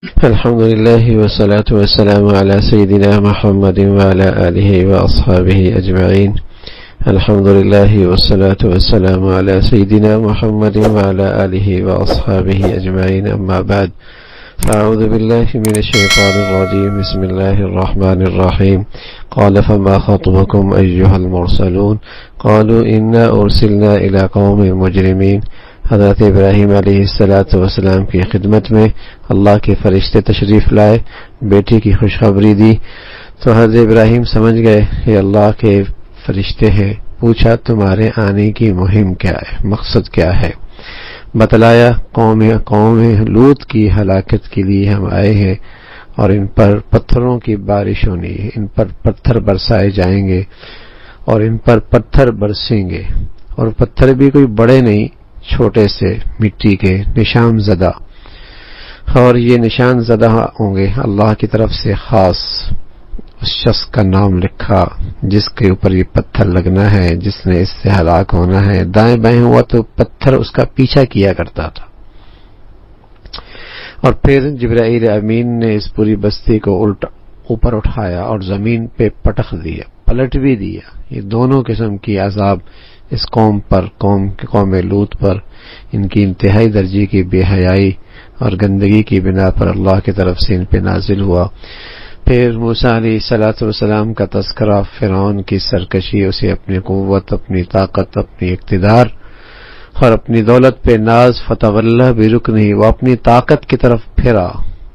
الحمد لله والصلاة والسلام على سيدنا محمد وعلى آله وأصحابه أجمعين. الحمد لله والصلاة والسلام على سيدنا محمد وعلى آله وأصحابه أجمعين. أما بعد، فأعوذ بالله من الشيطان الرجيم. بسم الله الرحمن الرحيم. قال فما خطبكم أيها المرسلون قالوا إنا أرسلنا إلى قوم مجرمين. حضرت ابراہیم علیہ السلام کی خدمت میں اللہ کے فرشتے تشریف لائے، بیٹی کی خوشخبری دی تو حضرت ابراہیم سمجھ گئے یہ اللہ کے فرشتے ہیں. پوچھا تمہارے آنے کی مہم کیا ہے، مقصد کیا ہے؟ بتلایا قوم لوط کی ہلاکت کے لیے ہم آئے ہیں اور ان پر پتھروں کی بارش ہونی ہے، ان پر پتھر برسائے جائیں گے اور ان پر پتھر برسیں گے، اور پتھر بھی کوئی بڑے نہیں، چھوٹے سے مٹی کے نشان زدہ، اور یہ نشان زدہ ہوں گے اللہ کی طرف سے خاص اس شخص کا نام لکھا جس کے اوپر یہ پتھر لگنا ہے، جس نے اس سے ہلاک ہونا ہے. دائیں بائیں ہوا تو پتھر اس کا پیچھا کیا کرتا تھا. اور پھر جبرائیل امین نے اس پوری بستی کو اوپر اٹھایا اور زمین پہ پٹخ دیا، پلٹ بھی دیا. یہ دونوں قسم کی عذاب اس قوم پر، قوم لوط پر، ان کی انتہائی درجے کی بے حیائی اور گندگی کی بنا پر اللہ کی طرف سے ان پہ نازل ہوا. پھر موسیٰ علیہ السلام کا تذکرہ، فرعون کی سرکشی، اسے اپنی قوت، اپنی طاقت، اپنی اقتدار اور اپنی دولت پہ ناز. فتولہ برکنہ، وہ اپنی طاقت کی طرف پھرا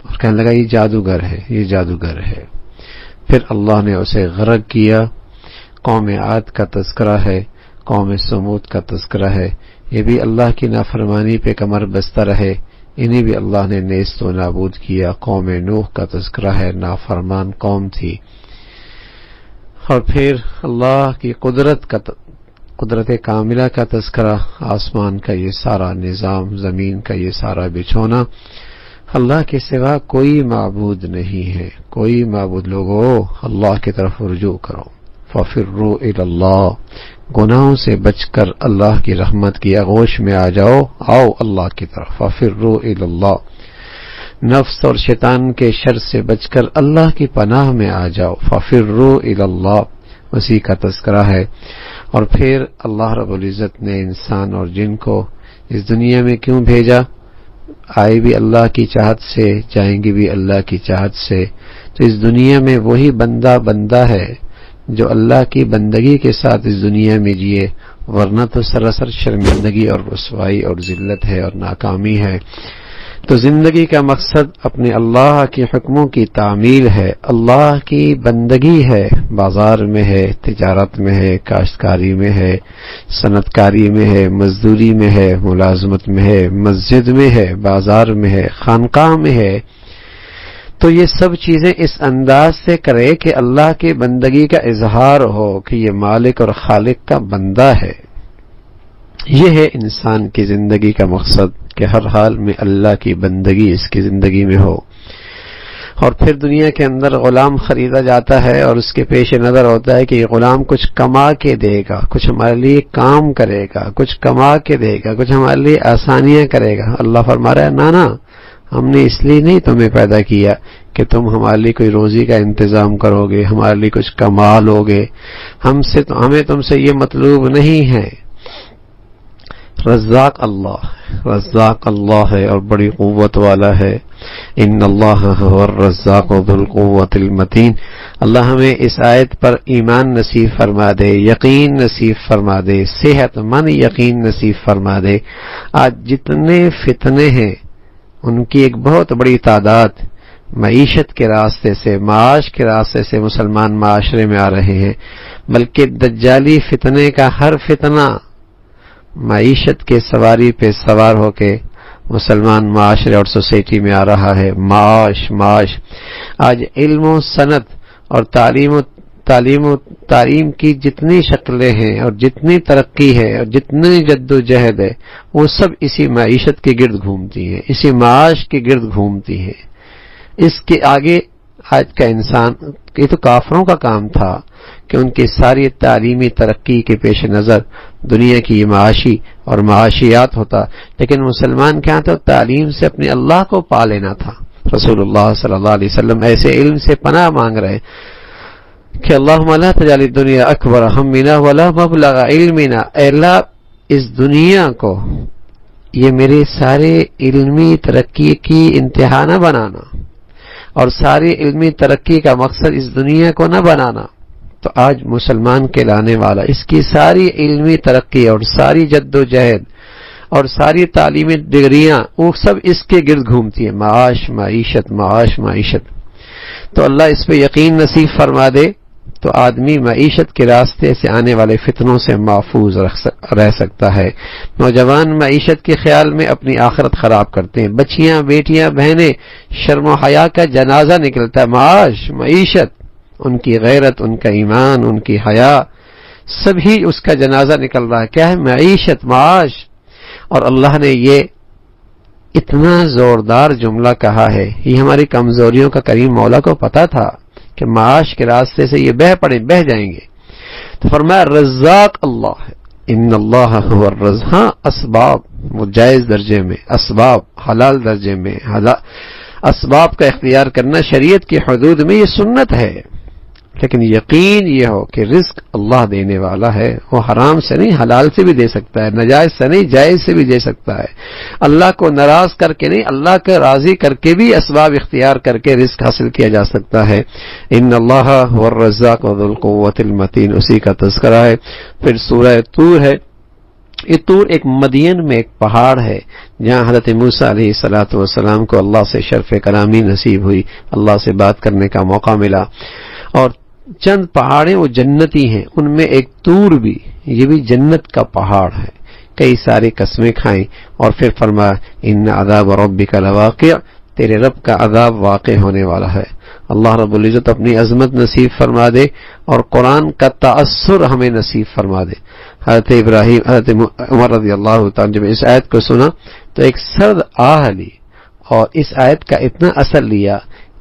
اور کہنے لگا یہ جادوگر ہے، یہ جادوگر ہے. پھر اللہ نے اسے غرق کیا. قوم عاد کا تذکرہ ہے، قوم سمود کا تذکرہ ہے. یہ بھی اللہ کی نافرمانی پہ کمر بستہ رہے، انہیں بھی اللہ نے نیست و نابود کیا. قوم نوح کا تذکرہ ہے، نافرمان قوم تھی. اور پھر اللہ کی قدرت کاملہ کا تذکرہ، آسمان کا یہ سارا نظام، زمین کا یہ سارا بچھونا. اللہ کے سوا کوئی معبود نہیں ہے، کوئی معبود. لوگو اللہ کی طرف رجوع کرو. فَفِرُّوا إِلَى اللَّهِ، گناہوں سے بچ کر اللہ کی رحمت کی آغوش میں آ جاؤ، آؤ اللہ کی طرف. فَفِرُّوا إِلَى اللَّهِ، نفس اور شیطان کے شر سے بچ کر اللہ کی پناہ میں آ جاؤ. فَفِرُّوا إِلَى اللَّهِ، اسی کا تذکرہ ہے. اور پھر اللہ رب العزت نے انسان اور جن کو اس دنیا میں کیوں بھیجا؟ آئے بھی اللہ کی چاہت سے، جائیں گے بھی اللہ کی چاہت سے. تو اس دنیا میں وہی بندہ ہے جو اللہ کی بندگی کے ساتھ اس دنیا میں جیے، ورنہ تو سراسر شرمندگی اور رسوائی اور ذلت ہے اور ناکامی ہے. تو زندگی کا مقصد اپنے اللہ کے حکموں کی تعمیل ہے، اللہ کی بندگی ہے. بازار میں ہے، تجارت میں ہے، کاشتکاری میں ہے، صنعت کاری میں ہے، مزدوری میں ہے، ملازمت میں ہے، مسجد میں ہے، بازار میں ہے، خانقاہ میں ہے. تو یہ سب چیزیں اس انداز سے کرے کہ اللہ کی بندگی کا اظہار ہو کہ یہ مالک اور خالق کا بندہ ہے. یہ ہے انسان کی زندگی کا مقصد کہ ہر حال میں اللہ کی بندگی اس کی زندگی میں ہو. اور پھر دنیا کے اندر غلام خریدا جاتا ہے اور اس کے پیش نظر ہوتا ہے کہ یہ غلام کچھ کما کے دے گا، کچھ ہمارے لیے کام کرے گا، کچھ کما کے دے گا، کچھ ہمارے لیے آسانیاں کرے گا. اللہ فرما رہا ہے نا، ہم نے اس لیے نہیں تمہیں پیدا کیا کہ تم ہمارے لیے کوئی روزی کا انتظام کرو گے، ہمارے لیے کچھ کما لو گے. ہمیں تم سے یہ مطلوب نہیں ہے. رزاق اللہ ہے اور بڑی قوت والا ہے. ان اللہ هو الرزاق ذو القوة المتین. اللہ ہمیں اس آیت پر ایمان نصیب فرما دے، یقین نصیب فرما دے، صحت مند یقین نصیب فرما دے. آج جتنے فتنے ہیں ان کی ایک بہت بڑی تعداد معیشت کے راستے سے، معاش کے راستے سے مسلمان معاشرے میں آ رہے ہیں. بلکہ دجالی فتنے کا ہر فتنہ معیشت کے سواری پہ سوار ہو کے مسلمان معاشرے اور سوسائٹی میں آ رہا ہے. معاش آج علم و صنعت اور تعلیم کی جتنی شکلیں ہیں اور جتنی ترقی ہے اور جتنی جد و جہد ہے، وہ سب اسی معیشت کے گرد گھومتی ہیں، اسی معاش کے گرد گھومتی ہیں. اس کے آگے آج کا انسان، یہ تو کافروں کا کام تھا کہ ان کی ساری تعلیمی ترقی کے پیش نظر دنیا کی معاشی اور معاشیات ہوتا، لیکن مسلمان کیا تھا؟ تعلیم سے اپنے اللہ کو پا لینا تھا، رسول اللہ صلی اللہ علیہ وسلم ایسے علم سے پناہ مانگ رہے کہ اللہم لا تجعل الدنیا اکبر ہمنا ولا مبلغ علمنا، اے اللہ اس دنیا کو یہ میرے سارے علمی ترقی کی انتہا نہ بنانا، اور ساری علمی ترقی کا مقصد اس دنیا کو نہ بنانا۔ تو آج مسلمان کہلانے والا اس کی ساری علمی ترقی اور ساری جد و جہد اور ساری تعلیمی ڈگریاں وہ سب اس کے گرد گھومتی ہیں، معاش معیشت معاش معیشت۔ تو اللہ اس پہ یقین نصیب فرما دے تو آدمی معیشت کے راستے سے آنے والے فتنوں سے محفوظ رہ سکتا ہے۔ نوجوان معیشت کے خیال میں اپنی آخرت خراب کرتے ہیں، بچیاں بیٹیاں بہنیں شرم و حیا کا جنازہ نکلتا ہے، معاش معیشت، ان کی غیرت، ان کا ایمان، ان کی حیا سبھی اس کا جنازہ نکل رہا ہے، کیا ہے؟ معیشت معاش۔ اور اللہ نے یہ اتنا زوردار جملہ کہا ہے، یہ ہماری کمزوریوں کا کریم مولا کو پتا تھا کہ معاش کے راستے سے یہ بہ جائیں گے، تو فرمایا رزاق اللہ ہے، ان اللہ هو الرزاق۔ ہاں اسباب وہ جائز درجے میں، اسباب حلال درجے میں، اسباب کا اختیار کرنا شریعت کی حدود میں یہ سنت ہے، لیکن یقین یہ ہو کہ رزق اللہ دینے والا ہے، وہ حرام سے نہیں حلال سے بھی دے سکتا ہے، ناجائز سے نہیں جائز سے بھی دے سکتا ہے، اللہ کو ناراض کر کے نہیں اللہ کو راضی کر کے بھی اسباب اختیار کر کے رزق حاصل کیا جا سکتا ہے۔ ان اللہ هو الرزاق ذو القوۃ المتین، اسی کا تذکرہ ہے۔ پھر سورہ طور ہے، یہ طور ایک مدین میں ایک پہاڑ ہے جہاں حضرت موسیٰ علیہ السلام کو اللہ سے شرف کلامی نصیب ہوئی، اللہ سے بات کرنے کا موقع ملا، اور چند پہاڑیں وہ جنتی ہیں، ان میں ایک طور بھی، یہ بھی جنت کا پہاڑ ہے۔ کئی ساری قسمیں کھائیں اور پھر فرمایا ان عذاب ربک لواقع، تیرے رب کا عذاب واقع ہونے والا ہے۔ اللہ رب العزت اپنی عظمت نصیب فرما دے اور قرآن کا تأثر ہمیں نصیب فرما دے۔ حضرت عمر رضی اللہ تعالیٰ جب اس آیت کو سنا تو ایک سرد آہ لی، اور اس آیت کا اتنا اثر لیا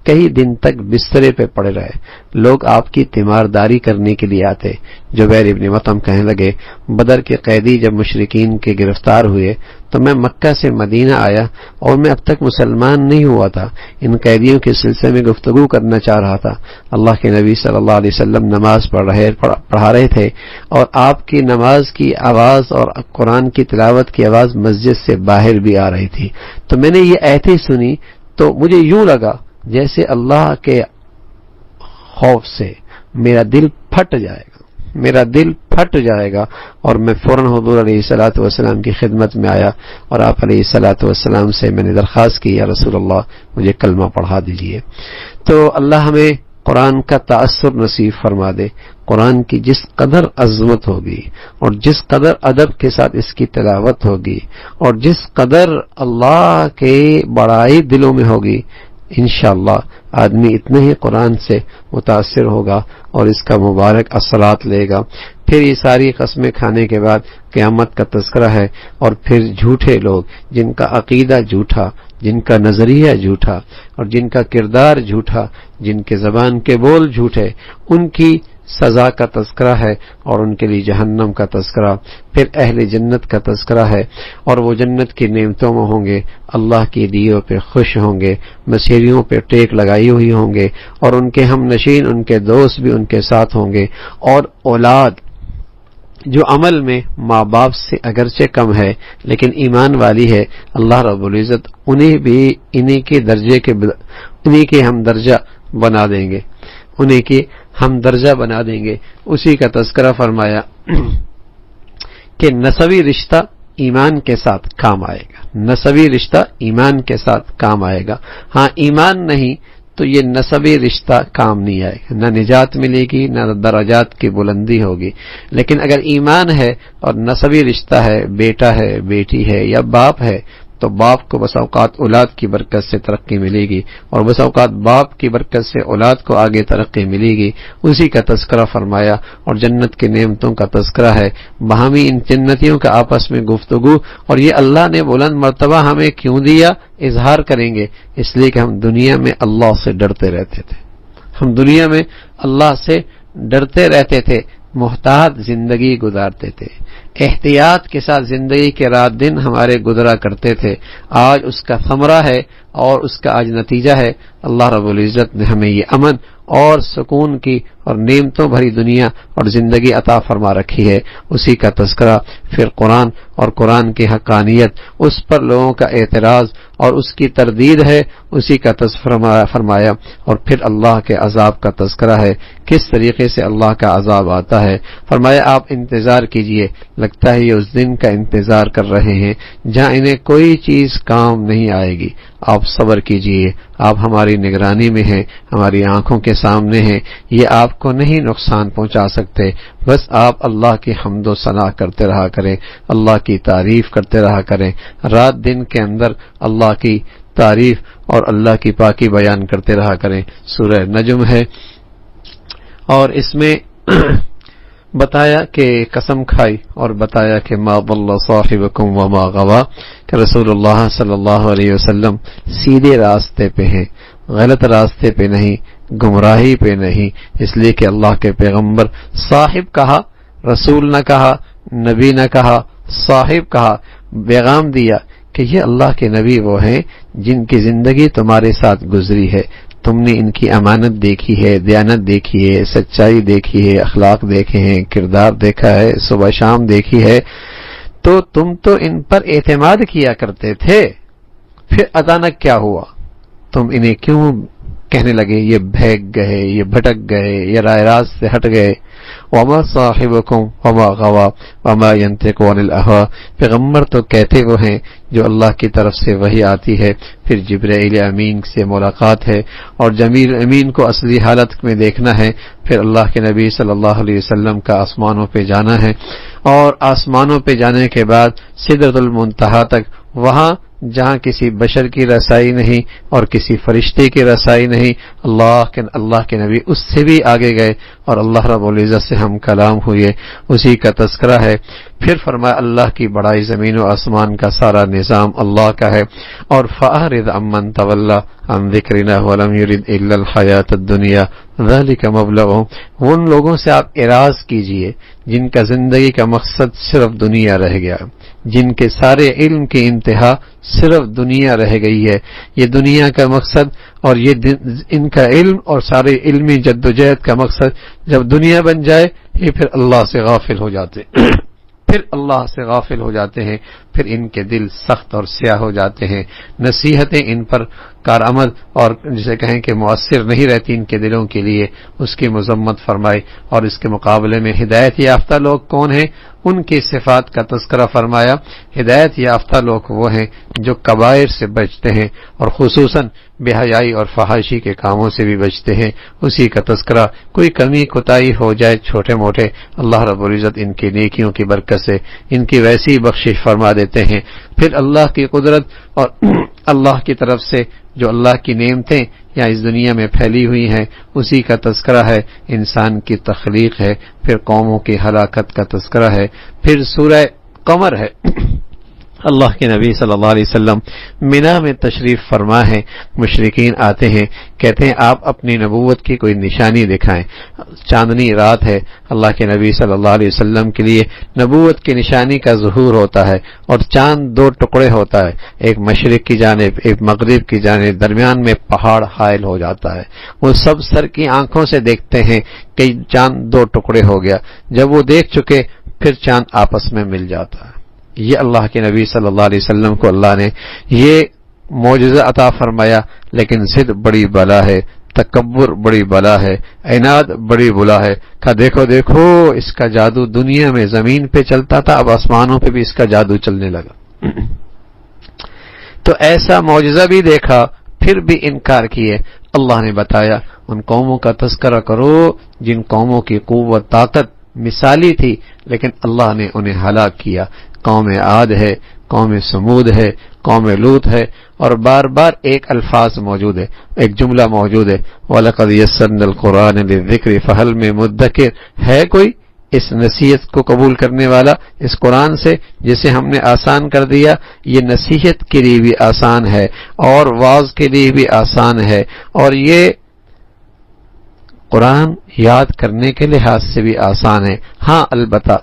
کئی دن تک بسترے پہ پڑے رہے۔ لوگ آپ کی تیمارداری کرنے کے لیے آتے۔ جبیر ابن مطعم کہنے لگے بدر کے قیدی جب مشرکین کے گرفتار ہوئے تو میں مکہ سے مدینہ آیا اور میں اب تک مسلمان نہیں ہوا تھا، ان قیدیوں کے سلسلے میں گفتگو کرنا چاہ رہا تھا۔ اللہ کے نبی صلی اللہ علیہ وسلم نماز پڑھا رہے تھے اور آپ کی نماز کی آواز اور قرآن کی تلاوت کی آواز مسجد سے باہر بھی آ رہی تھی، تو میں نے یہ آیتیں سنی تو مجھے یوں لگا جیسے اللہ کے خوف سے میرا دل پھٹ جائے گا، اور میں فوراً حضور علیہ الصلوۃ والسلام کی خدمت میں آیا اور آپ علیہ الصلوۃ والسلام سے میں نے درخواست کی یا رسول اللہ مجھے کلمہ پڑھا دیجئے۔ تو اللہ ہمیں قرآن کا تأثر نصیب فرما دے۔ قرآن کی جس قدر عظمت ہوگی اور جس قدر ادب کے ساتھ اس کی تلاوت ہوگی اور جس قدر اللہ کے بڑائی دلوں میں ہوگی، انشاءاللہ آدمی اتنے ہی قرآن سے متاثر ہوگا اور اس کا مبارک اثرات لے گا۔ پھر یہ ساری قسمیں کھانے کے بعد قیامت کا تذکرہ ہے، اور پھر جھوٹے لوگ جن کا عقیدہ جھوٹا، جن کا نظریہ جھوٹا اور جن کا کردار جھوٹا، جن کے زبان کے بول جھوٹے، ان کی سزا کا تذکرہ ہے اور ان کے لیے جہنم کا تذکرہ۔ پھر اہل جنت کا تذکرہ ہے، اور وہ جنت کی نعمتوں میں ہوں گے، اللہ کی دیوں پہ خوش ہوں گے، مسیریوں پہ ٹیک لگائی ہوئی ہوں گے، اور ان کے ہم نشین ان کے دوست بھی ان کے ساتھ ہوں گے، اور اولاد جو عمل میں ماں باپ سے اگرچہ کم ہے لیکن ایمان والی ہے، اللہ رب العزت انہیں بھی انہیں کے ہم درجہ بنا دیں گے، انہیں کی ہم درجہ بنا دیں گے۔ اسی کا تذکرہ فرمایا کہ نسبی رشتہ ایمان کے ساتھ کام آئے گا، نسبی رشتہ ایمان کے ساتھ کام آئے گا۔ ہاں ایمان نہیں تو یہ نسبی رشتہ کام نہیں آئے گا، نہ نجات ملے گی نہ درجات کی بلندی ہوگی۔ لیکن اگر ایمان ہے اور نسبی رشتہ ہے، بیٹا ہے، بیٹی ہے یا باپ ہے، تو باپ کو بس اوقات اولاد کی برکت سے ترقی ملے گی، اور بس اوقات باپ کی برکت سے اولاد کو آگے ترقی ملے گی۔ اسی کا تذکرہ فرمایا، اور جنت کے نعمتوں کا تذکرہ ہے، باہمی ان جنتیوں کا آپس میں گفتگو، اور یہ اللہ نے بلند مرتبہ ہمیں کیوں دیا، اظہار کریں گے اس لیے کہ ہم دنیا میں اللہ سے ڈرتے رہتے تھے، ہم دنیا میں اللہ سے ڈرتے رہتے تھے، محتاط زندگی گزارتے تھے، احتیاط کے ساتھ زندگی کے رات دن ہمارے گزرا کرتے تھے۔ آج اس کا ثمرہ ہے اور اس کا آج نتیجہ ہے اللہ رب العزت نے ہمیں یہ امن اور سکون کی اور نعمتوں بھری دنیا اور زندگی عطا فرما رکھی ہے، اسی کا تذکرہ، پھر قرآن اور قرآن کی حقانیت، اس پر لوگوں کا اعتراض اور اس کی تردید ہے، اسی کا تذکرہ فرمایا، اور پھر اللہ کے عذاب کا تذکرہ ہے، کس طریقے سے اللہ کا عذاب آتا ہے۔ فرمایا آپ انتظار کیجئے، لگتا ہے یہ اس دن کا انتظار کر رہے ہیں جہاں انہیں کوئی چیز کام نہیں آئے گی، آپ صبر کیجئے، آپ ہماری نگرانی میں ہیں، ہماری آنکھوں کے سامنے ہیں، یہ آپ کو نہیں نقصان پہنچا سکتے، بس آپ اللہ کی حمد و ثنا کرتے رہا کریں، اللہ کی تعریف کرتے رہا کریں، رات دن کے اندر اللہ کی تعریف اور اللہ کی پاکی بیان کرتے رہا کریں۔ سورہ نجم ہے، اور اس میں بتایا کہ قسم کھائی اور بتایا کہ ما ضل صاحبکم وما غوا، کہ رسول اللہ صلی اللہ علیہ وسلم سیدھے راستے پہ ہیں، غلط راستے پہ نہیں، گمراہی پہ نہیں، اس لیے کہ اللہ کے پیغمبر صاحب کہا، رسول نہ کہا، نبی نہ کہا، صاحب کہا، پیغام دیا کہ یہ اللہ کے نبی وہ ہیں جن کی زندگی تمہارے ساتھ گزری ہے، تم نے ان کی امانت دیکھی ہے، دیانت دیکھی ہے، سچائی دیکھی ہے، اخلاق دیکھے ہیں، کردار دیکھا ہے، صبح شام دیکھی ہے، تو تم تو ان پر اعتماد کیا کرتے تھے، پھر اچانک کیا ہوا؟ تم انہیں کیوں کہنے لگے یہ بھیگ گئے، یہ بھٹک گئے، یہ رائے راست سے ہٹ گئے؟ وما صاحبکم وما غوا وما ينطق عن الهوى، پیغمبر تو کہتے وہ ہیں جو اللہ کی طرف سے وحی آتی ہے، پھر جبرائیل امین سے ملاقات ہے، اور جبرائیل امین کو اصلی حالت میں دیکھنا ہے، پھر اللہ کے نبی صلی اللہ علیہ وسلم کا آسمانوں پہ جانا ہے، اور آسمانوں پہ جانے کے بعد سدرۃ المنتہا تک، وہاں جہاں کسی بشر کی رسائی نہیں اور کسی فرشتے کی رسائی نہیں، اللہ کے نبی اس سے بھی آگے گئے اور اللہ رب العزت سے ہم کلام ہوئے، اسی کا تذکرہ ہے۔ پھر فرمایا اللہ کی بڑائی، زمین و آسمان کا سارا نظام اللہ کا ہے، اور فأعرض عمن تولى عن ذکرنا ولم يرد الا الحیاۃ الدنیا ذلک مبلغهم، ان لوگوں سے آپ اعراض کیجئے جن کا زندگی کا مقصد صرف دنیا رہ گیا، جن کے سارے علم کی انتہا صرف دنیا رہ گئی ہے، یہ دنیا کا مقصد اور یہ ان کا علم اور سارے علمی جدوجہد کا مقصد جب دنیا بن جائے، یہ پھر اللہ سے غافل ہو جاتے پھر اللہ سے غافل ہو جاتے ہیں، پھر ان کے دل سخت اور سیاہ ہو جاتے ہیں، نصیحتیں ان پر کارآمد اور جسے کہیں کہ مؤثر نہیں رہتی ان کے دلوں کے لیے، اس کی مذمت فرمائی، اور اس کے مقابلے میں ہدایت یافتہ لوگ کون ہیں، ان کی صفات کا تذکرہ فرمایا۔ ہدایت یافتہ لوگ وہ ہیں جو کبائر سے بچتے ہیں اور خصوصاً بے حیائی اور فحاشی کے کاموں سے بھی بچتے ہیں، اسی کا تذکرہ۔ کوئی کمی کوتاہی ہو جائے چھوٹے موٹے، اللہ رب العزت ان کی نیکیوں کی برکت سے ان کی ویسی بخشش فرما دیتے ہیں، پھر اللہ کی قدرت اور اللہ کی طرف سے جو اللہ کی نعمتیں یا اس دنیا میں پھیلی ہوئی ہیں اسی کا تذکرہ ہے، انسان کی تخلیق ہے، پھر قوموں کی ہلاکت کا تذکرہ ہے، پھر سورہ قمر ہے۔ اللہ کے نبی صلی اللہ علیہ وسلم مینا میں تشریف فرما ہے، مشرکین آتے ہیں، کہتے ہیں آپ اپنی نبوت کی کوئی نشانی دکھائیں۔ چاندنی رات ہے، اللہ کے نبی صلی اللہ علیہ وسلم کے لیے نبوت کی نشانی کا ظہور ہوتا ہے، اور چاند دو ٹکڑے ہوتا ہے، ایک مشرق کی جانب ایک مغرب کی جانب، درمیان میں پہاڑ حائل ہو جاتا ہے، وہ سب سر کی آنکھوں سے دیکھتے ہیں کہ چاند دو ٹکڑے ہو گیا، جب وہ دیکھ چکے پھر چاند آپس میں مل جاتا ہے۔ یہ اللہ کے نبی صلی اللہ علیہ وسلم کو اللہ نے یہ معجزہ عطا فرمایا، لیکن ضد بڑی بلا ہے، تکبر بڑی بلا ہے، عناد بڑی بلا ہے، کہ دیکھو دیکھو اس کا جادو دنیا میں زمین پہ چلتا تھا، اب آسمانوں پہ بھی اس کا جادو چلنے لگا۔ تو ایسا معجزہ بھی دیکھا پھر بھی انکار کیے۔ اللہ نے بتایا ان قوموں کا تذکرہ کرو جن قوموں کی قوت طاقت مثالی تھی، لیکن اللہ نے انہیں ہلاک کیا۔ قوم عاد ہے، قوم سمود ہے، قوم لوط ہے، اور بار بار ایک الفاظ موجود ہے، ایک جملہ موجود ہے، وَلَقَدْ يَسَّرْنَا الْقُرْآنَ لِلذِّكْرِ فَهَلْ مِن مُدَّكِرٍ، ہے کوئی اس نصیحت کو قبول کرنے والا، اس قرآن سے جسے ہم نے آسان کر دیا؟ یہ نصیحت کے لیے بھی آسان ہے اور واعظ کے لیے بھی آسان ہے، اور یہ قرآن یاد کرنے کے لحاظ سے بھی آسان ہے۔ ہاں البتہ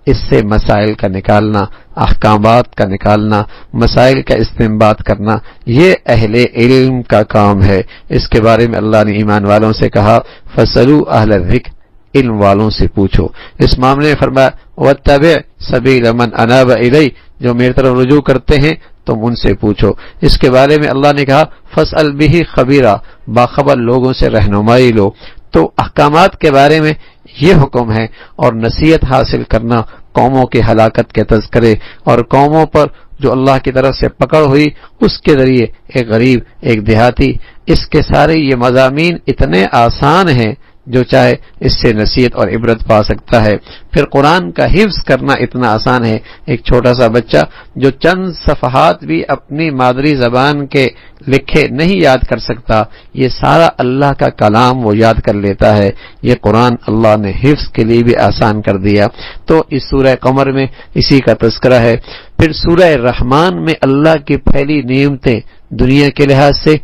اس سے مسائل کا نکالنا احکامات کا نکالنا، مسائل کا استنباط کرنا، یہ اہل علم کا کام ہے۔ اس کے بارے میں اللہ نے ایمان والوں سے کہا فَاسْأَلُوا أَهْلَ الذِّكْرِ، علم والوں سے پوچھو۔ اس معاملے میں فرمایا وَاتَّبِعْ سَبِيلَ مَنْ أَنَابَ إِلَيَّ، جو میری طرف رجوع کرتے ہیں تم ان سے پوچھو۔ اس کے بارے میں اللہ نے کہا فَاسْأَلْ بِهِ خَبِيرًا، باخبر لوگوں سے رہنمائی لو۔ تو احکامات کے بارے میں یہ حکم ہے، اور نصیحت حاصل کرنا قوموں کی ہلاکت کے تذکرے اور قوموں پر جو اللہ کی طرف سے پکڑ ہوئی اس کے ذریعے، ایک غریب، ایک دیہاتی، اس کے سارے یہ مضامین اتنے آسان ہیں جو چاہے اس سے نصیحت اور عبرت پا سکتا ہے۔ پھر قرآن کا حفظ کرنا اتنا آسان ہے، ایک چھوٹا سا بچہ جو چند صفحات بھی اپنی مادری زبان کے لکھے نہیں یاد کر سکتا، یہ سارا اللہ کا کلام وہ یاد کر لیتا ہے۔ یہ قرآن اللہ نے حفظ کے لیے بھی آسان کر دیا۔ تو اس سورہ قمر میں اسی کا تذکرہ ہے۔ پھر سورہ رحمان میں اللہ کی پھیلی نعمتیں، دنیا کے لحاظ سے،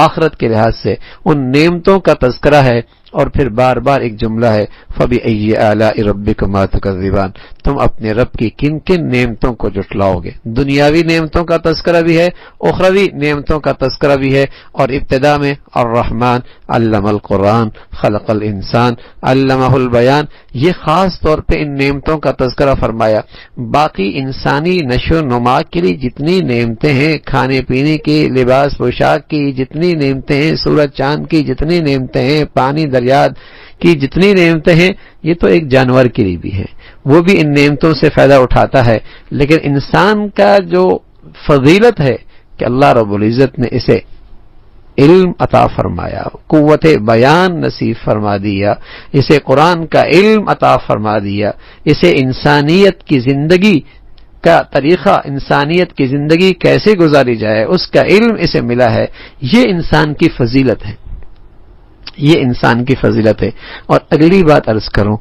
آخرت کے لحاظ سے، ان نعمتوں کا تذکرہ ہے، اور پھر بار بار ایک جملہ ہے فَبِأَيِّ آلَاءِ رَبِّكُمَا تُكَذِّبَانِ، تم اپنے رب کی کن کن نعمتوں کو جھٹلاؤ گے۔ دنیاوی نعمتوں کا تذکرہ بھی ہے، اخروی نعمتوں کا تذکرہ بھی ہے، اور ابتدا میں الرحمن علم القرآن خلق الانسان علمہ البیان، یہ خاص طور پہ ان نعمتوں کا تذکرہ فرمایا۔ باقی انسانی نشو و نما کے لیے جتنی نعمتیں ہیں، کھانے پینے کی، لباس پوشاک کی جتنی نعمتیں ہیں، سورج چاند کی جتنی نعمتیں ہیں، پانی دریا کی جتنی نعمتیں ہیں، یہ تو ایک جانور کے لیے بھی ہے، وہ بھی ان نعمتوں سے فائدہ اٹھاتا ہے۔ لیکن انسان کا جو فضیلت ہے کہ اللہ رب العزت نے اسے علم عطا فرمایا، قوت بیان نصیب فرما دیا، اسے قرآن کا علم عطا فرما دیا، اسے انسانیت کی زندگی کا طریقہ، انسانیت کی زندگی کیسے گزاری جائے اس کا علم اسے ملا ہے۔ یہ انسان کی فضیلت ہے، یہ انسان کی فضیلت ہے۔ اور اگلی بات عرض کروں،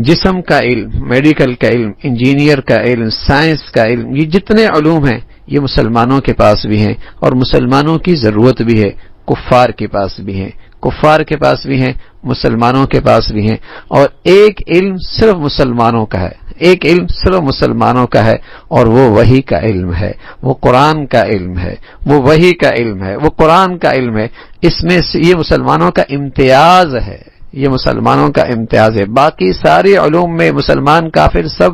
جسم کا علم، میڈیکل کا علم، انجینئر کا علم، سائنس کا علم، یہ جتنے علوم ہیں یہ مسلمانوں کے پاس بھی ہیں، اور مسلمانوں کی ضرورت بھی ہے، کفار کے پاس بھی ہیں، کفار کے پاس بھی ہیں، مسلمانوں کے پاس بھی ہیں۔ اور ایک علم صرف مسلمانوں کا ہے، ایک علم صرف مسلمانوں کا ہے، اور وہ وحی کا علم ہے، وہ قرآن کا علم ہے، وہ وحی کا علم ہے، وہ قرآن کا علم ہے۔ اس میں یہ مسلمانوں کا امتیاز ہے، یہ مسلمانوں کا امتیاز ہے۔ باقی سارے علوم میں مسلمان کافر سب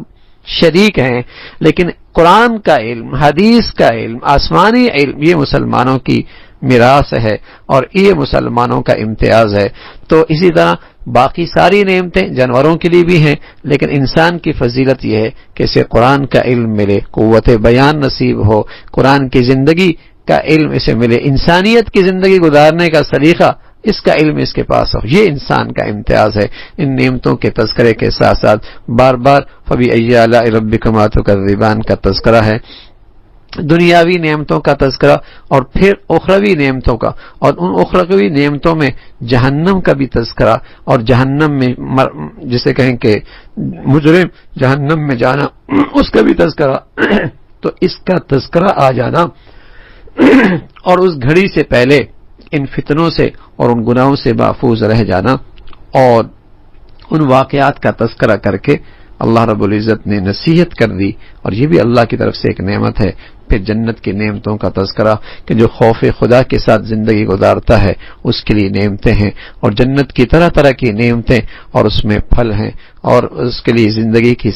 شریک ہیں، لیکن قرآن کا علم، حدیث کا علم، آسمانی علم، یہ مسلمانوں کی میراث ہے، اور یہ مسلمانوں کا امتیاز ہے۔ تو اسی طرح باقی ساری نعمتیں جانوروں کے لیے بھی ہیں، لیکن انسان کی فضیلت یہ ہے کہ اسے قرآن کا علم ملے، قوت بیان نصیب ہو، قرآن کی زندگی کا علم اسے ملے، انسانیت کی زندگی گزارنے کا سلیقہ اس کا علم اس کے پاس ہو، یہ انسان کا امتیاز ہے۔ ان نعمتوں کے تذکرے کے ساتھ ساتھ بار بار فَبِأَيِّ آلَاءِ رَبِّكُمَا تُكَذِّبَانِ کا تذکرہ ہے، دنیاوی نعمتوں کا تذکرہ، اور پھر اخروی نعمتوں کا، اور ان اخروی نعمتوں میں جہنم کا بھی تذکرہ، اور جہنم میں جسے کہیں کہ مجرم جہنم میں جانا، اس کا بھی تذکرہ۔ تو اس کا تذکرہ آ جانا اور اس گھڑی سے پہلے ان فتنوں سے اور ان گناہوں سے محفوظ رہ جانا، اور ان واقعات کا تذکرہ کر کے اللہ رب العزت نے نصیحت کر دی، اور یہ بھی اللہ کی طرف سے ایک نعمت ہے۔ پھر جنت کی نعمتوں کا تذکرہ کہ جو خوف خدا کے ساتھ زندگی گزارتا ہے اس کے لیے نعمتیں ہیں، اور جنت کی طرح طرح کی نعمتیں، اور اس میں پھل ہیں، اور اس کے لیے زندگی کی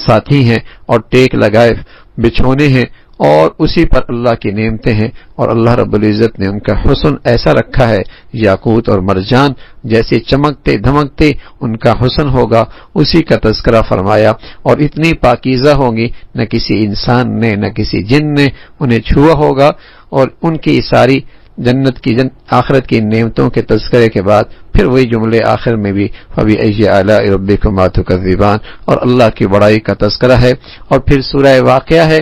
ساتھی ہیں، اور ٹیک لگائے بچھونے ہیں، اور اسی پر اللہ کی نعمتیں ہیں، اور اللہ رب العزت نے ان کا حسن ایسا رکھا ہے، یاقوت اور مرجان جیسے چمکتے دھمکتے ان کا حسن ہوگا، اسی کا تذکرہ فرمایا۔ اور اتنی پاکیزہ ہوں گی، نہ کسی انسان نے نہ کسی جن نے انہیں چھوا ہوگا۔ اور ان کی ساری جنت کی آخرت کی نعمتوں کے تذکرے کے بعد پھر وہی جملے آخر میں بھی فَبِأَيِّ آلَاءِ رَبِّكُمَا تُكَذِّبَانِ، اور اللہ کی بڑائی کا تذکرہ ہے۔ اور پھر سورہ واقعہ ہے،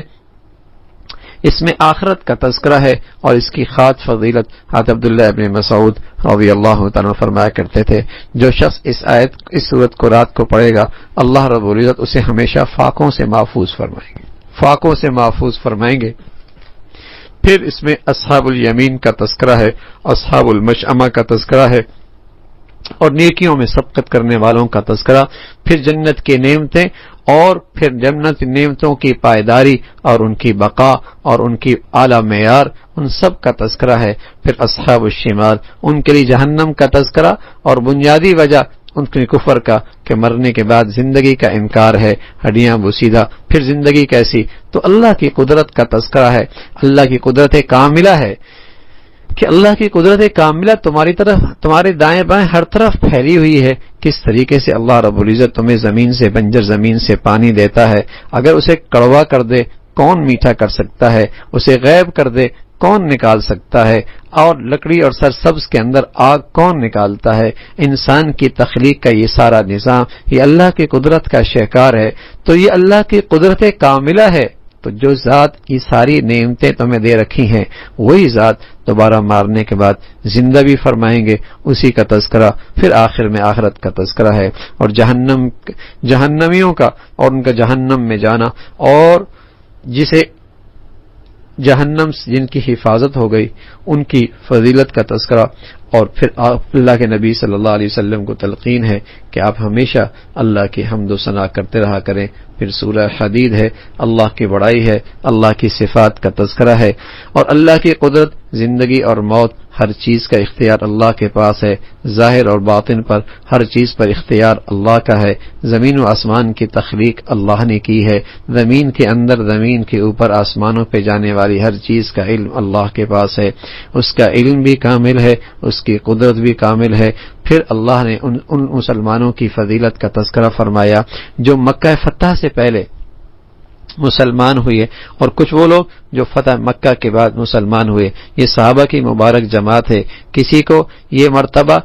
اس میں آخرت کا تذکرہ ہے، اور اس کی خاص فضیلت حضرت عبداللہ ابن مسعود رضی اللہ تعالیٰ فرمایا کرتے تھے، جو شخص اس سورت کو رات کو پڑھے گا، اللہ رب العزت اسے ہمیشہ فاقوں سے محفوظ فرمائیں گے، فاقوں سے محفوظ فرمائیں گے۔ پھر اس میں اصحاب الیمین کا تذکرہ ہے، اصحاب المشأمہ کا تذکرہ ہے، اور نیکیوں میں سبقت کرنے والوں کا تذکرہ، پھر جنت کی نعمتیں، اور پھر جنت نعمتوں کی پائیداری اور ان کی بقا اور ان کی اعلیٰ معیار، ان سب کا تذکرہ ہے۔ پھر اصحاب الشمال، ان کے لیے جہنم کا تذکرہ اور بنیادی وجہ ان کے کفر کا کہ مرنے کے بعد زندگی کا انکار ہے، ہڈیاں بوسیدہ، پھر زندگی کیسی؟ تو اللہ کی قدرت کا تذکرہ ہے، اللہ کی قدرت کاملہ ہے کہ اللہ کی قدرت کاملہ تمہاری طرف، تمہارے دائیں بائیں ہر طرف پھیلی ہوئی ہے۔ کس طریقے سے اللہ رب العزت تمہیں زمین سے، بنجر زمین سے پانی دیتا ہے، اگر اسے کڑوا کر دے کون میٹھا کر سکتا ہے، اسے غائب کر دے کون نکال سکتا ہے، اور لکڑی اور سرسبز کے اندر آگ کون نکالتا ہے۔ انسان کی تخلیق کا یہ سارا نظام یہ اللہ کی قدرت کا شہکار ہے، تو یہ اللہ کی قدرت کاملہ ہے۔ تو جو ذات یہ ساری نعمتیں تمہیں دے رکھی ہیں وہی ذات دوبارہ مارنے کے بعد زندہ بھی فرمائیں گے، اسی کا تذکرہ پھر آخر میں آخرت کا تذکرہ ہے، اور جہنمیوں کا اور ان کا جہنم میں جانا، اور جسے جہنم جن کی حفاظت ہو گئی ان کی فضیلت کا تذکرہ، اور پھر اللہ کے نبی صلی اللہ علیہ وسلم کو تلقین ہے کہ آپ ہمیشہ اللہ کی حمد و ثنا کرتے رہا کریں۔ پھر سورہ حدید ہے، اللہ کی بڑائی ہے، اللہ کی صفات کا تذکرہ ہے، اور اللہ کی قدرت، زندگی اور موت ہر چیز کا اختیار اللہ کے پاس ہے، ظاہر اور باطن پر ہر چیز پر اختیار اللہ کا ہے۔ زمین و آسمان کی تخلیق اللہ نے کی ہے، زمین کے اندر، زمین کے اوپر، آسمانوں پہ جانے والی ہر چیز کا علم اللہ کے پاس ہے، اس کا علم بھی کامل ہے، اس کی قدرت بھی کامل ہے۔ پھر اللہ نے ان مسلمانوں کی فضیلت کا تذکرہ فرمایا جو مکہ فتح سے پہلے مسلمان ہوئے، اور کچھ وہ لوگ جو فتح مکہ کے بعد مسلمان ہوئے۔ یہ صحابہ کی مبارک جماعت ہے، کسی کو یہ مرتبہ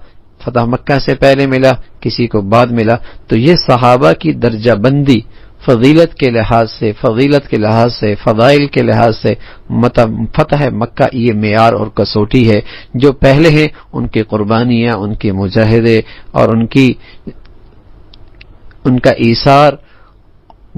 فتح مکہ سے پہلے ملا، کسی کو بعد ملا، تو یہ صحابہ کی درجہ بندی فضیلت کے لحاظ سے، فضیلت کے لحاظ سے، فضائل کے لحاظ سے فتح مکہ یہ معیار اور کسوٹی ہے۔ جو پہلے ہیں ان کی قربانیاں، ان کے مجاہدے اور ان کا ایثار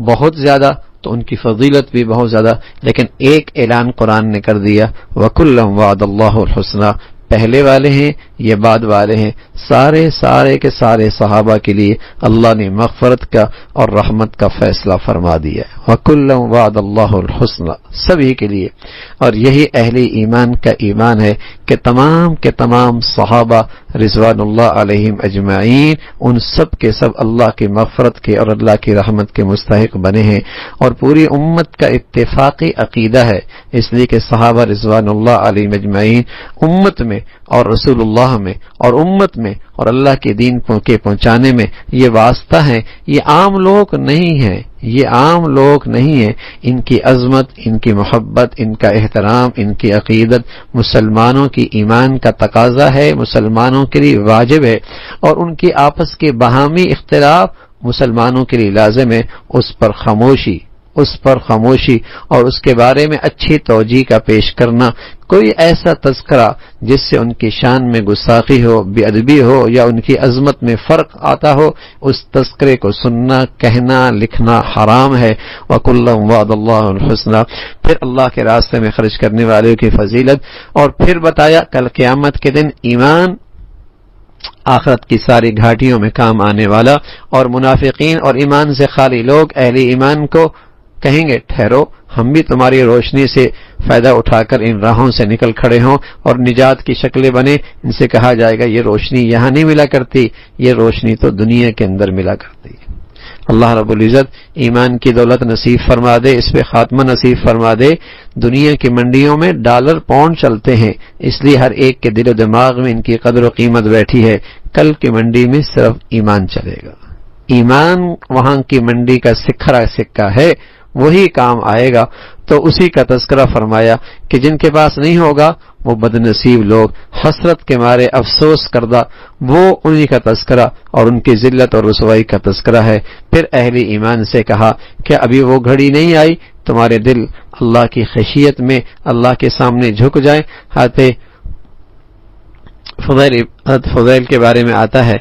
بہت زیادہ، تو ان کی فضیلت بھی بہت زیادہ، لیکن ایک اعلان قرآن نے کر دیا وَكُلًّا وَعَدَ اللَّهُ الْحُسْنَى، پہلے والے ہیں یہ بعد والے ہیں، سارے کے سارے صحابہ کے لیے اللہ نے مغفرت کا اور رحمت کا فیصلہ فرما دیا ہے۔ وَكُلًّا وَعَدَ اللَّهُ الْحُسْنَى، سبھی کے لیے، اور یہی اہل ایمان کا ایمان ہے کہ تمام کے تمام صحابہ رضوان اللہ علیہم اجمعین ان سب کے سب اللہ کی مغفرت کے اور اللہ کی رحمت کے مستحق بنے ہیں، اور پوری امت کا اتفاقی عقیدہ ہے، اس لیے کہ صحابہ رضوان اللہ علیہم اجمعین امت میں اور رسول اللہ میں اور امت میں اور اللہ کے دین کے پہنچانے میں یہ واسطہ ہیں، یہ عام لوگ نہیں ہیں، یہ عام لوگ نہیں ہیں۔ ان کی عظمت، ان کی محبت، ان کا احترام، ان کی عقیدت مسلمانوں کی ایمان کا تقاضا ہے، مسلمانوں کے لیے واجب ہے، اور ان کی آپس کے باہمی اختلاف مسلمانوں کے لیے لازم ہے۔ اس پر خاموشی اور اس کے بارے میں اچھی توجیہ کا پیش کرنا، کوئی ایسا تذکرہ جس سے ان کی شان میں گستاخی ہو، بے ادبی ہو یا ان کی عظمت میں فرق آتا ہو، اس تذکرے کو سننا، کہنا، لکھنا حرام ہے۔ وَكُلًّا وَعَدَ اللَّهُ الْحُسْنَى، پھر اللہ کے راستے میں خرچ کرنے والوں کی فضیلت، اور پھر بتایا کل قیامت کے دن ایمان آخرت کی ساری گھاٹیوں میں کام آنے والا، اور منافقین اور ایمان سے خالی لوگ اہل ایمان کو کہیں گے ٹھہرو، ہم بھی تمہاری روشنی سے فائدہ اٹھا کر ان راہوں سے نکل کھڑے ہوں اور نجات کی شکلیں بنے۔ ان سے کہا جائے گا یہ روشنی یہاں نہیں ملا کرتی، یہ روشنی تو دنیا کے اندر ملا کرتی ہے۔ اللہ رب العزت ایمان کی دولت نصیب فرما دے، اس پہ خاتمہ نصیب فرما دے۔ دنیا کی منڈیوں میں ڈالر پاؤنڈ چلتے ہیں، اس لیے ہر ایک کے دل و دماغ میں ان کی قدر و قیمت بیٹھی ہے۔ کل کی منڈی میں صرف ایمان چلے گا، ایمان وہاں کی منڈی کا سکھرا سکہ ہے، وہی کام آئے گا۔ تو اسی کا تذکرہ فرمایا کہ جن کے پاس نہیں ہوگا وہ بدنصیب لوگ، حسرت کے مارے افسوس کردہ، وہ انہی کا تذکرہ اور ان کی ذلت اور رسوائی کا تذکرہ ہے۔ پھر اہل ایمان سے کہا کہ ابھی وہ گھڑی نہیں آئی تمہارے دل اللہ کی خشیت میں اللہ کے سامنے جھک جائیں۔ فضیل کے بارے میں آتا ہے،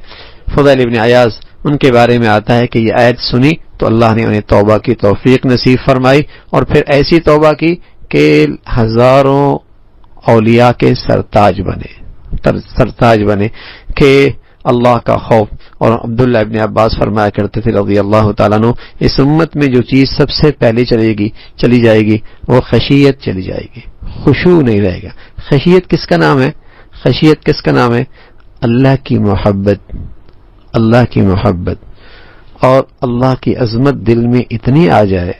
فضیل ابن عیاض ان کے بارے میں آتا ہے کہ یہ آیت سنی تو اللہ نے انہیں توبہ کی توفیق نصیب فرمائی، اور پھر ایسی توبہ کی کہ ہزاروں اولیاء کے سرتاج بنے کہ اللہ کا خوف اور عبداللہ ابن عباس فرمایا کرتے تھے رضی اللہ تعالیٰ عنہ، اس امت میں جو چیز سب سے پہلے چلی جائے گی وہ خشیت چلی جائے گی، خشوع نہیں رہے گا۔ خشیت کس کا نام ہے؟ خشیت کس کا نام ہے؟ اللہ کی محبت، اللہ کی محبت اور اللہ کی عظمت دل میں اتنی آ جائے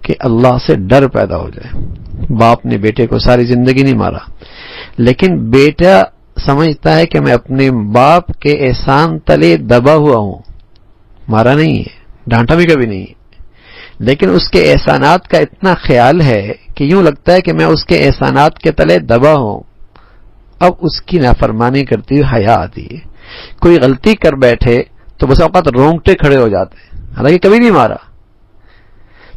کہ اللہ سے ڈر پیدا ہو جائے۔ باپ نے بیٹے کو ساری زندگی نہیں مارا، لیکن بیٹا سمجھتا ہے کہ میں اپنے باپ کے احسان تلے دبا ہوا ہوں، مارا نہیں ہے، ڈانٹا بھی کبھی نہیں ہے، لیکن اس کے احسانات کا اتنا خیال ہے کہ یوں لگتا ہے کہ میں اس کے احسانات کے تلے دبا ہوں۔ اب اس کی نافرمانی کرتی ہوئی حیا آتی ہے۔ کوئی غلطی کر بیٹھے تو بس اوقات رونگٹے کھڑے ہو جاتے ہیں، حالانکہ کبھی نہیں مارا۔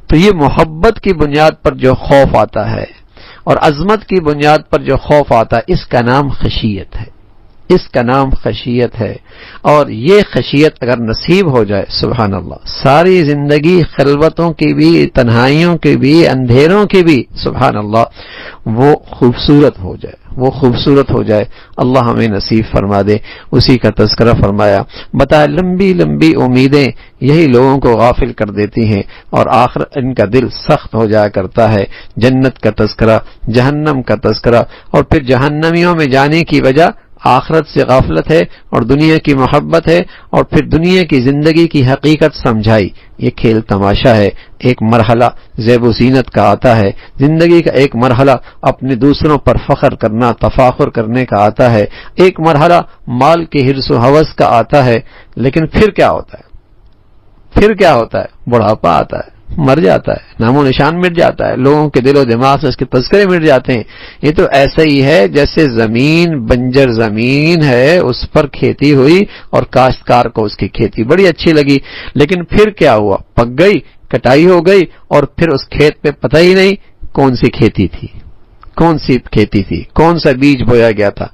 تو یہ محبت کی بنیاد پر جو خوف آتا ہے اور عظمت کی بنیاد پر جو خوف آتا ہے، اس کا نام خشیت ہے، اس کا نام خشیت ہے۔ اور یہ خشیت اگر نصیب ہو جائے، سبحان اللہ، ساری زندگی خلوتوں کی بھی، تنہائیوں کی بھی، اندھیروں کی بھی، سبحان اللہ، وہ خوبصورت ہو جائے، وہ خوبصورت ہو جائے، اللہ ہمیں نصیب فرما دے۔ اسی کا تذکرہ فرمایا، بتایا لمبی لمبی امیدیں یہی لوگوں کو غافل کر دیتی ہیں اور آخر ان کا دل سخت ہو جایا کرتا ہے۔ جنت کا تذکرہ، جہنم کا تذکرہ، اور پھر جہنمیوں میں جانے کی وجہ آخرت سے غفلت ہے اور دنیا کی محبت ہے، اور پھر دنیا کی زندگی کی حقیقت سمجھائی۔ یہ کھیل تماشا ہے، ایک مرحلہ زیب و زینت کا آتا ہے، زندگی کا ایک مرحلہ اپنے دوسروں پر فخر کرنا، تفاخر کرنے کا آتا ہے، ایک مرحلہ مال کے حرص و ہوس کا آتا ہے، لیکن پھر کیا ہوتا ہے؟ پھر کیا ہوتا ہے؟ بڑھاپا آتا ہے، مر جاتا ہے، نام و نشان مٹ جاتا ہے، لوگوں کے دل و دماغ سے اس کے تذکرے مٹ جاتے ہیں۔ یہ تو ایسا ہی ہے جیسے زمین بنجر زمین ہے، اس پر کھیتی ہوئی اور کاشتکار کو اس کی کھیتی بڑی اچھی لگی، لیکن پھر کیا ہوا؟ پک گئی، کٹائی ہو گئی، اور پھر اس کھیت پہ پتہ ہی نہیں کون سی کھیتی تھی، کون سی کھیتی تھی، کون سا بیج بویا گیا تھا،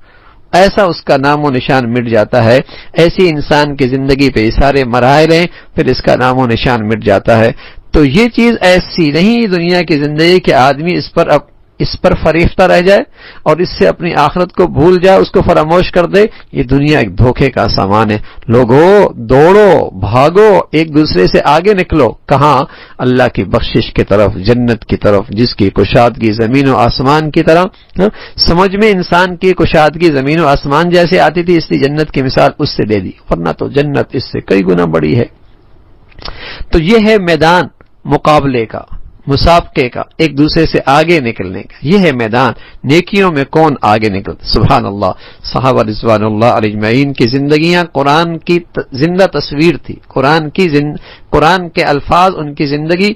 ایسا اس کا نام و نشان مٹ جاتا ہے۔ ایسی انسان کی زندگی پہ یہ سارے مراحل ہیں، پھر اس کا نام و نشان مٹ جاتا ہے۔ تو یہ چیز ایسی نہیں دنیا کی زندگی کہ آدمی اس پر فریفتہ رہ جائے اور اس سے اپنی آخرت کو بھول جائے، اس کو فراموش کر دے۔ یہ دنیا ایک دھوکے کا سامان ہے۔ لوگوں دوڑو، بھاگو، ایک دوسرے سے آگے نکلو۔ کہاں؟ اللہ کی بخشش کی طرف، جنت کی طرف، جس کی کشادگی زمین و آسمان کی طرح۔ سمجھ میں انسان کی کشادگی زمین و آسمان جیسے آتی تھی، اس لیے جنت کی مثال اس سے دے دی، ورنہ تو جنت اس سے کئی گنا بڑی ہے۔ تو یہ ہے میدان مقابلے کا، مسابقے کا، ایک دوسرے سے آگے نکلنے کا۔ یہ ہے میدان، نیکیوں میں کون آگے نکلتا۔ سبحان اللہ، صحابہ رضوان اللہ علیہ اجمعین کی زندگیاں قرآن کی زندہ تصویر تھی۔ قرآن کے الفاظ ان کی زندگی،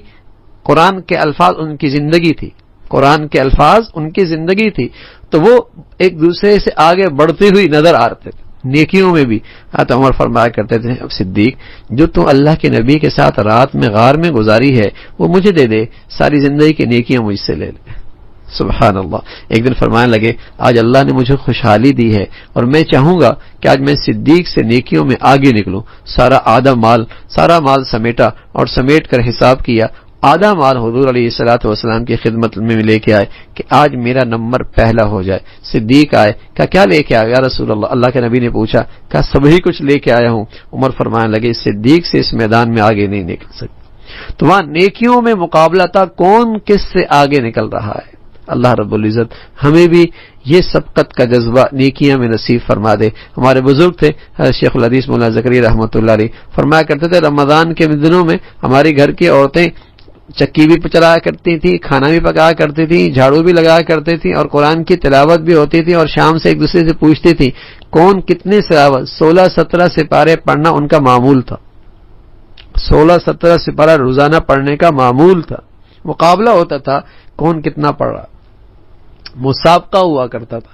قرآن کے الفاظ ان کی زندگی تھی، قرآن کے الفاظ ان کی زندگی تھی۔ تو وہ ایک دوسرے سے آگے بڑھتی ہوئی نظر آ رہے تھے نیکیوں میں بھی۔ حضرت عمر فرمایا کرتے تھے، اب صدیق جو تو اللہ کے نبی کے ساتھ رات میں غار میں گزاری ہے وہ مجھے دے دے، ساری زندگی کی نیکیاں مجھ سے لے لے۔ سبحان اللہ۔ ایک دن فرمانے لگے، آج اللہ نے مجھے خوشحالی دی ہے اور میں چاہوں گا کہ آج میں صدیق سے نیکیوں میں آگے نکلوں۔ سارا مال سمیٹا اور سمیٹ کر حساب کیا، آدھا مال حضور علیہ الصلوۃ والسلام کی خدمت میں لے کے آئے کہ آج میرا نمبر پہلا ہو جائے۔ صدیق آئے، کہا کیا لے کے آئے یا رسول اللہ؟ اللہ کے نبی نے پوچھا، کہا سبھی کچھ لے کے آیا ہوں۔ عمر فرمانے لگے، صدیق سے اس میدان میں آگے نہیں نکل سکتے۔ تو وہاں نیکیوں میں مقابلہ تھا، کون کس سے آگے نکل رہا ہے۔ اللہ رب العزت ہمیں بھی یہ سبقت کا جذبہ نیکیاں میں نصیب فرما دے۔ ہمارے بزرگ تھے شیخ الحدیث مولانا زکریا رحمۃ اللہ علیہ، فرمایا کرتے تھے رمضان کے دنوں میں ہماری گھر کی عورتیں چکی بھی چلایا کرتی تھی، کھانا بھی پکایا کرتی تھی، جھاڑو بھی لگایا کرتی تھی، اور قرآن کی تلاوت بھی ہوتی تھی، اور شام سے ایک دوسرے سے پوچھتی تھی کون کتنے تلاوت 16-17 سپارے پڑھنا ان کا معمول تھا۔ 16-17 سپارہ روزانہ پڑھنے کا معمول تھا۔ مقابلہ ہوتا تھا کون کتنا پڑھ رہا، مسابقہ ہوا کرتا تھا۔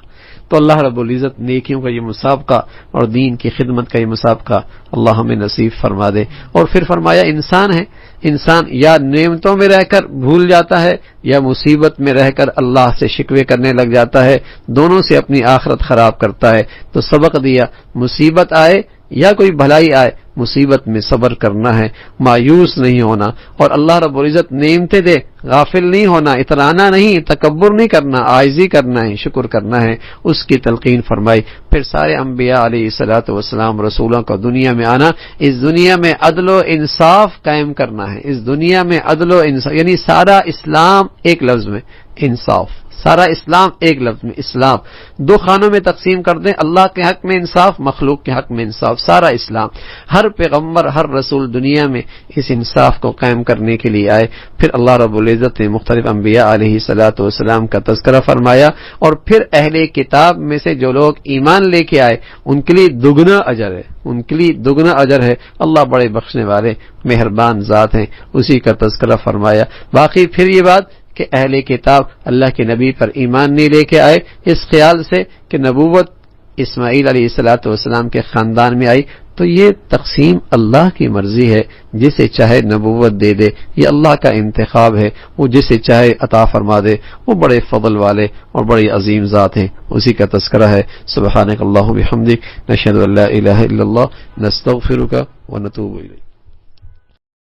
تو اللہ رب العزت نیکیوں کا یہ مسابقہ اور دین کی خدمت کا یہ مسابقہ اللہ ہمیں نصیب فرما دے۔ اور پھر فرمایا انسان ہے، انسان یا نعمتوں میں رہ کر بھول جاتا ہے یا مصیبت میں رہ کر اللہ سے شکوے کرنے لگ جاتا ہے، دونوں سے اپنی آخرت خراب کرتا ہے۔ تو سبق دیا، مصیبت آئے یا کوئی بھلائی آئے مصیبت میں صبر کرنا ہے، مایوس نہیں ہونا، اور اللہ رب العزت نعمتیں دے غافل نہیں ہونا، اترانا نہیں، تکبر نہیں کرنا، عاجزی کرنا ہے، شکر کرنا ہے، اس کی تلقین فرمائی۔ پھر سارے انبیاء علیہ الصلوۃ والسلام رسولوں کا دنیا میں آنا، اس دنیا میں عدل و انصاف قائم کرنا ہے، اس دنیا میں عدل و انصاف، یعنی سارا اسلام ایک لفظ میں انصاف، سارا اسلام ایک لفظ میں اسلام، دو خانوں میں تقسیم کر دیں، اللہ کے حق میں انصاف، مخلوق کے حق میں انصاف، سارا اسلام۔ ہر پیغمبر ہر رسول دنیا میں اس انصاف کو قائم کرنے کے لیے آئے۔ پھر اللہ رب العزت نے مختلف انبیاء علیہ الصلوۃ والسلام کا تذکرہ فرمایا، اور پھر اہل کتاب میں سے جو لوگ ایمان لے کے آئے ان کے لیے دگنا اجر ہے، ان کے لیے دگنا اجر ہے، اللہ بڑے بخشنے والے مہربان ذات ہیں، اسی کا تذکرہ فرمایا۔ باقی پھر یہ بات کہ اہل کتاب اللہ کے نبی پر ایمان نہیں لے کے آئے اس خیال سے کہ نبوت اسماعیل علیہ الصلوۃ والسلام کے خاندان میں آئی، تو یہ تقسیم اللہ کی مرضی ہے، جسے چاہے نبوت دے دے، یہ اللہ کا انتخاب ہے، وہ جسے چاہے عطا فرما دے، وہ بڑے فضل والے اور بڑی عظیم ذات ہیں، اسی کا تذکرہ ہے۔ سبحانک اللہم وبحمدک، نشہد ان لا الہ الا اللہ، نستغفرک ونتوب الیک۔